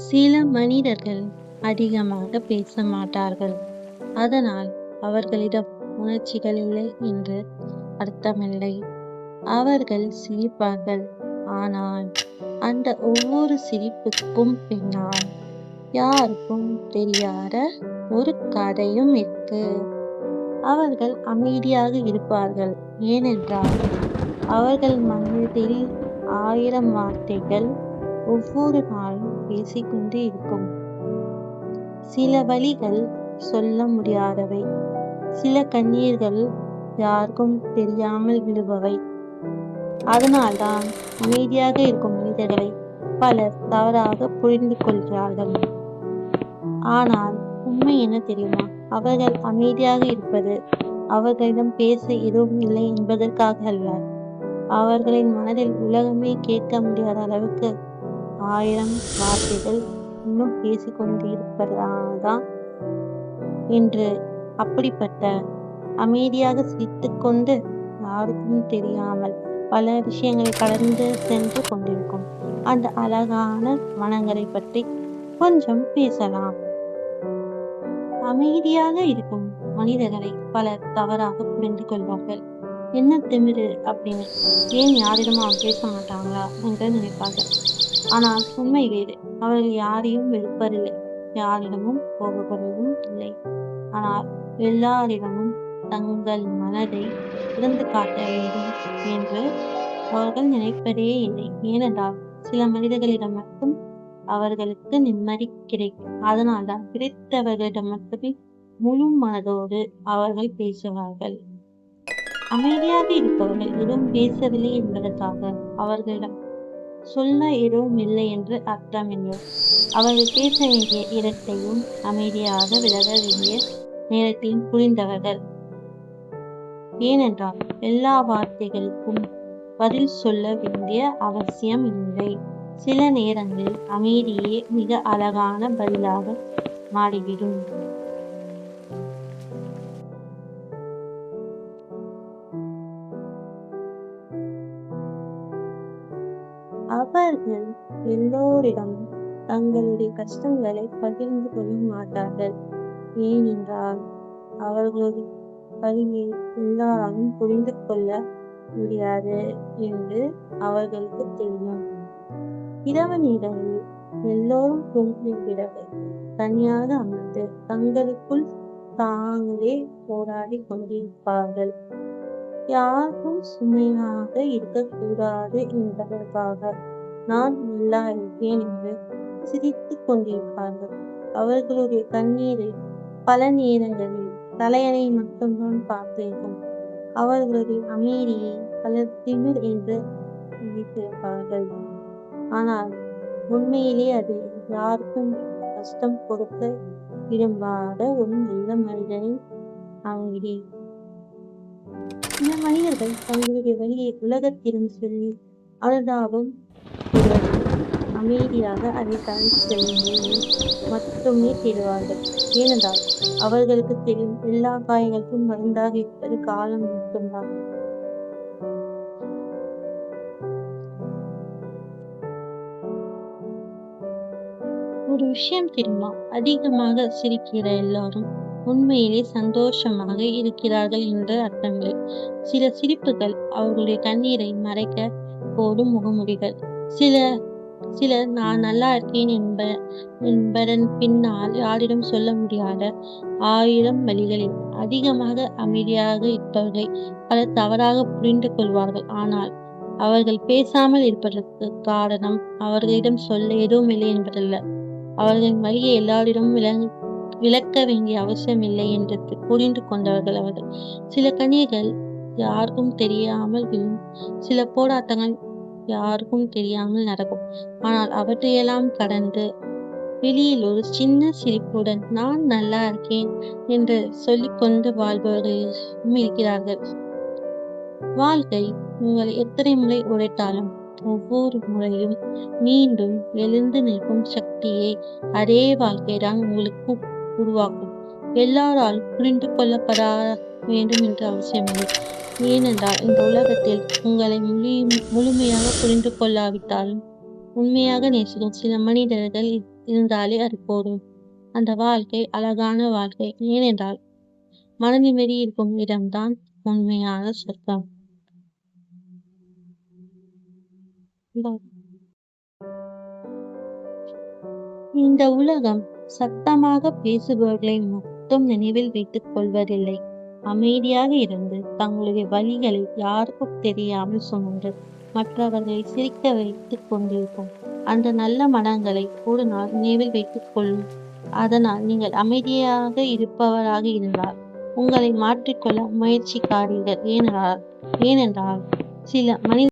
சில மனிதர்கள் அதிகமாக பேச மாட்டார்கள். அதனால் அவர்களிடம் உணர்ச்சிகள் இல்லை என்று அர்த்தமில்லை. அவர்கள் சிரிப்பார்கள். ஆனால் அந்த ஒவ்வொரு சிரிப்புக்கும் பின்னால் யாருக்கும் தெரியாத ஒரு கதையும் இருக்கு. அவர்கள் அமைதியாக இருப்பார்கள். ஏனென்றால் அவர்கள் மனதில் 1000 வார்த்தைகள் ஒவ்வொரு நாளும் பேசிக்கொண்டே இருக்கும். சில வலிகள் சொல்ல முடியாதவை, சில கண்ணீர்கள் யாருக்கும் தெரியாமல் விழுபவை. அதனால்தான் அமைதியாக இருக்கும் மனிதர்களை பலர் தவறாக புரிந்து கொள்கிறார்கள். ஆனால் உண்மை என்ன தெரியுமா? அவர்கள் அமைதியாக இருப்பது அவர்களிடம் பேச எதுவும் இல்லை என்பதற்காக அல்ல. அவர்களின் மனதில் உலகமே கேட்க முடியாத அளவுக்கு 1000 வார்த்தைகள் இன்னும் பேசிக்கொண்டிருப்பதால்தான் என்று. அப்படிப்பட்ட அமைதியாக சிரித்துக்கொண்டு யாருக்கும் தெரியாமல் பல விஷயங்களை கடந்து சென்று கொண்டிருக்கும் அந்த அழகான மனங்களை பற்றி கொஞ்சம் பேசலாம். அமைதியாக இருக்கும் மனிதர்களை பலர் தவறாக புரிந்து கொள்வார்கள். என்ன திமிரு அப்படின்னு, ஏன் யாரிடமும் பேச மாட்டாங்களா என்று நினைப்பார்கள். ஆனால் உண்மை வேறு. அவர்கள் யாரையும் வெறுப்பதில்லை, யாரிடமும் கோபப்படுவதும் இல்லை. ஆனால் எல்லாரிடமும் தங்கள் மனதை திறந்து காட்ட வேண்டும் என்று அவர்கள் நினைப்பதே இல்லை. ஏனென்றால் சில மனிதர்களிடம் மட்டும் அவர்களுக்கு நிம்மதி கிடைக்கும். அதனால்தான் கிடைத்தவர்களிடம் மட்டுமே முழு மனதோடு அவர்கள் பேசுவார்கள். அமைதியாக இருப்பவர்கள் எதுவும் பேசவில்லை என்பதற்காக அவர்களிடம் சொல்ல எதுவும் இல்லை என்று அர்த்தமில்லை. அவர்கள் பேச வேண்டிய இடத்தையும் அமைதியாக விலக வேண்டிய நேரத்தையும் புரிந்தவர்கள். ஏனென்றால் எல்லா வார்த்தைகளுக்கும் பதில் சொல்ல வேண்டிய அவசியம் இல்லை. சில நேரங்களில் அமைதியே மிக அழகான பதிலாக மாறிவிடும். அவர்கள் எல்லோரிடமும் தங்களுடைய கஷ்டங்களை பகிர்ந்து கொள்ள மாட்டார்கள். ஏனென்றால் அவர்களுடைய வழியை எல்லாராலும் புரிந்து கொள்ள முடியாது என்று அவர்களுக்கு தெரியும். இரவு நேரங்களில் எல்லோரும் தூங்கிய பிறகு தனியாக அமர்ந்து தங்களுக்குள் தாங்களே போராடி கொண்டிருப்பார்கள். யாருக்கும் சுமையாக இருக்கக்கூடாது என்பதற்காக நான் நல்லா இருக்கேன் என்று சிரித்துக் கொண்டிருப்பார்கள். அவர்களுடைய கண்ணீரை பல நேரங்களில் தலையணை மட்டும்தான் பார்த்திருக்கும். அவர்களுடைய அமைதியை பலர் திமிர் என்று நினைத்திருப்பார்கள். ஆனால் உண்மையிலே அது யாருக்கும் கஷ்டம் கொடுக்க விரும்பாத ஒரு நல்ல மனிதனின் அமைதி. சில மனிதர்கள் தங்களுடைய வழியை உலகத்திடம் சொல்லி அனுதாபம் பெறுவதில்லை. அமைதியாக அதை கடந்து செல்லும் மட்டுமே தேடுவார்கள். ஏனென்றால் அவர்களுக்கு தெரியும், எல்லா காயங்களுக்கும் மருந்தாக இருப்பது காலம் மட்டும்தான். ஒரு விஷயம் தெரியுமா? அதிகமாக சிரிக்கிற எல்லாரும் உண்மையிலே சந்தோஷமாக இருக்கிறார்கள் என்று அர்த்தமில்லை. சில சிரிப்புகள் அவர்களுடைய கண்ணீரை மறைக்க போடும் முகமூடிகள். சிலர் நான் நல்லா இருக்கேன் என்பதன் பின்னால் யாரிடம் சொல்ல முடியாத 1000 வழிகளில் அதிகமாக அமைதியாக இருப்பவர்களை பலர் தவறாக புரிந்து கொள்வார்கள். ஆனால் அவர்கள் பேசாமல் இருப்பதற்கு காரணம் அவர்களிடம் சொல்ல எதுவும் இல்லை என்பதல்ல. அவர்களின் வழியை எல்லாரிடமும் விளக்க வேண்டிய அவசியம் இல்லை என்று புரிந்து கொண்டவர்கள் அவர்கள். சில கண்ணீர்கள் யாருக்கும் தெரியாமல் விழும். சில போராட்டங்கள் யாருக்கும் தெரியாமல் நடக்கும். ஆனால் அவற்றையெல்லாம் கடந்து வெளியில் ஒரு சின்ன சிரிப்புடன் நான் நல்லா இருக்கேன் என்று சொல்லிக்கொண்டு வாழ்பவர்களும் இருக்கிறார்கள். வாழ்க்கை உங்களை எத்தனை முறை உடைத்தாலும் ஒவ்வொரு முறையும் மீண்டும் எழுந்து நிற்கும் சக்தியை அதே வாழ்க்கைதான் உங்களுக்கு உருவாக்கும். எல்லாராலும் புரிந்து கொள்ளப்பட வேண்டும் என்று அவசியமில்லை. ஏனென்றால் இந்த உலகத்தில் உங்களை முழுமையாக புரிந்து கொள்ளாவிட்டாலும் உண்மையாக நேசிக்கும் சில மனிதர்கள் இருந்தாலே அது போதும். அந்த வாழ்க்கை அழகான வாழ்க்கை. ஏனென்றால் மனநிம்மதி இருக்கும் இடம்தான் உண்மையான சொர்க்கம். இந்த உலகம் சத்தமாக பேசுபவர்களை மட்டும் நினைவில் வைத்துக் கொள்வதில்லை. அமைதியாக இருந்து தங்களுடைய வழிகளை யாருக்கும் தெரியாமல் சுமந்து மற்றவர்களை சிரிக்க வைத்துக் கொண்டிருக்கும் அந்த நல்ல மனங்களை ஒரு நாள் நினைவில் வைத்துக் கொள்ளும். அதனால் நீங்கள் அமைதியாக இருப்பவராக இருந்தால் உங்களை மாற்றிக்கொள்ள முயற்சிக்காதீர்கள். ஏனென்றால் சில மனித